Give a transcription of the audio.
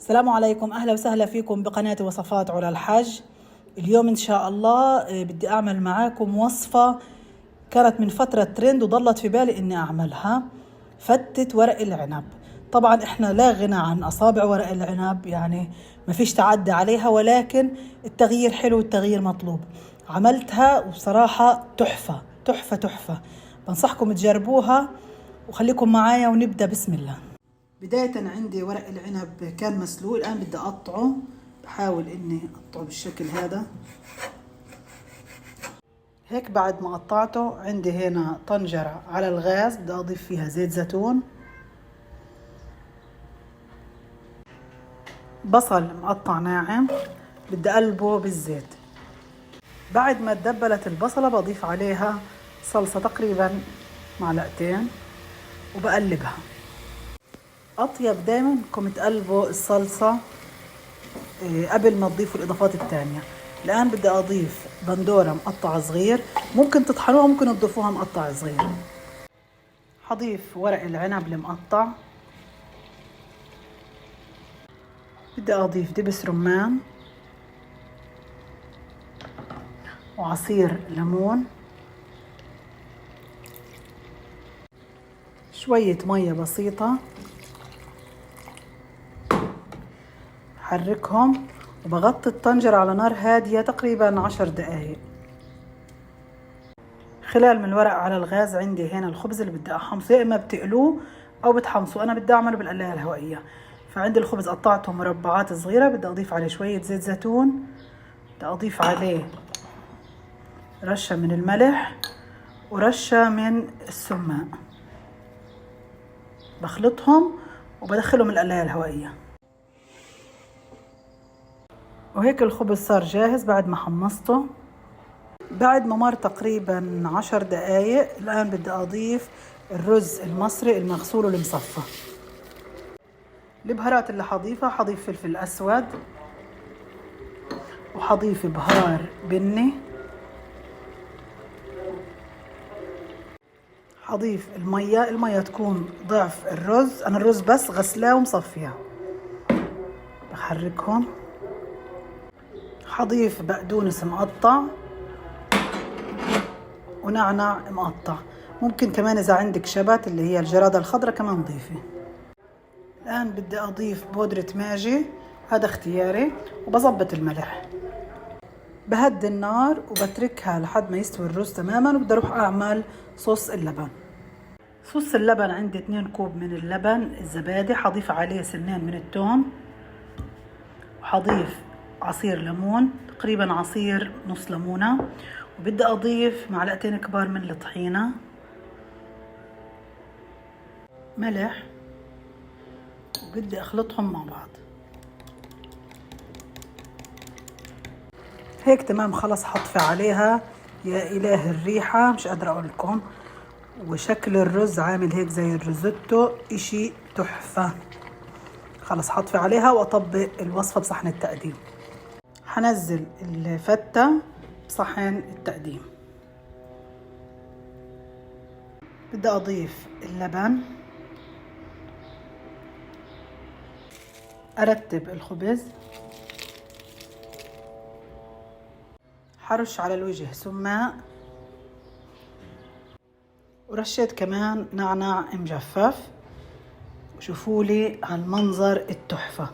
السلام عليكم، أهلا وسهلا فيكم بقناة وصفات علا الحج. اليوم إن شاء الله بدي أعمل معاكم وصفة كانت من فترة ترند وضلت في بالي إني أعملها. فتة ورق العنب. طبعا إحنا لا غنى عن أصابع ورق العنب، يعني ما فيش تعدي عليها، ولكن التغيير حلو والتغيير مطلوب. عملتها وبصراحة تحفة تحفة تحفة. بنصحكم تجربوها وخليكم معايا ونبدأ. بسم الله. بداية عندي ورق العنب كان مسلوق، الآن بدي أقطعه. بحاول إني أقطعه بالشكل هذا هيك. بعد ما قطعته عندي هنا طنجرة على الغاز بدي أضيف فيها زيت زيتون، بصل مقطع ناعم بدي أقلبه بالزيت. بعد ما تدبلت البصلة بضيف عليها صلصة تقريبا معلقتين وبقلبها. أطيب دايما انكم تقلبوا الصلصة قبل ما تضيفوا الإضافات التانية. الآن بدي أضيف بندورة مقطع صغير، ممكن تطحنوها ممكن تضيفوها مقطع صغير. حضيف ورق العنب المقطع، بدي أضيف دبس رمان وعصير ليمون، شوية مية بسيطة، حركهم وبغطي الطنجرة على نار هادية تقريبا 10 دقايق. خلال من الورق على الغاز عندي هنا الخبز اللي بدي أحمصه، يا إما بتقلوه أو بتحمصوه، أنا بدي أعمله بالقلاية الهوائية. فعندي الخبز قطعته مربعات صغيرة، بدي أضيف عليه شوية زيت زيتون، بدي أضيف عليه رشة من الملح ورشة من السماق، بخلطهم وبدخلهم القلاية الهوائية. وهيك الخبز صار جاهز بعد ما حمصته. بعد ما مر تقريبا 10 دقايق الآن بدي أضيف الرز المصري المغسول والمصفى. البهارات اللي حضيفها، حضيف فلفل أسود وحضيف بهار بني، حضيف المية تكون ضعف الرز، أنا الرز بس غسلاه ومصفيها. بحركهم. حضيف بقدونس مقطع ونعنع مقطع، ممكن كمان إذا عندك شبت اللي هي الجرادة الخضراء كمان ضيفي. الآن بدي أضيف بودرة ماجي، هذا اختياري، وبظبط الملح. بهدي النار وبتركها لحد ما يستوي الرز تماما، وبدي أروح أعمل صوص اللبن. صوص اللبن عندي 2 كوب من اللبن الزبادي، حضيف عليه سنين من الثوم، وحضيف عصير ليمون تقريبا عصير نص ليمونة، وبدي أضيف معلقتين كبار من الطحينة، ملح، وبدي أخلطهم مع بعض. هيك تمام خلص. حطفي عليها، يا إله الريحة مش قادرة أقول لكم، وشكل الرز عامل هيك زي الريزوتو، إشي تحفة. خلص حطفي عليها وأطبق الوصفة بصحن التقديم. حنزل الفتة بصحن التقديم. بدي أضيف اللبن، أرتب الخبز، حرش على الوجه سماق، ورشيت كمان نعناع مجفف. وشوفوا لي هالمنظر التحفة.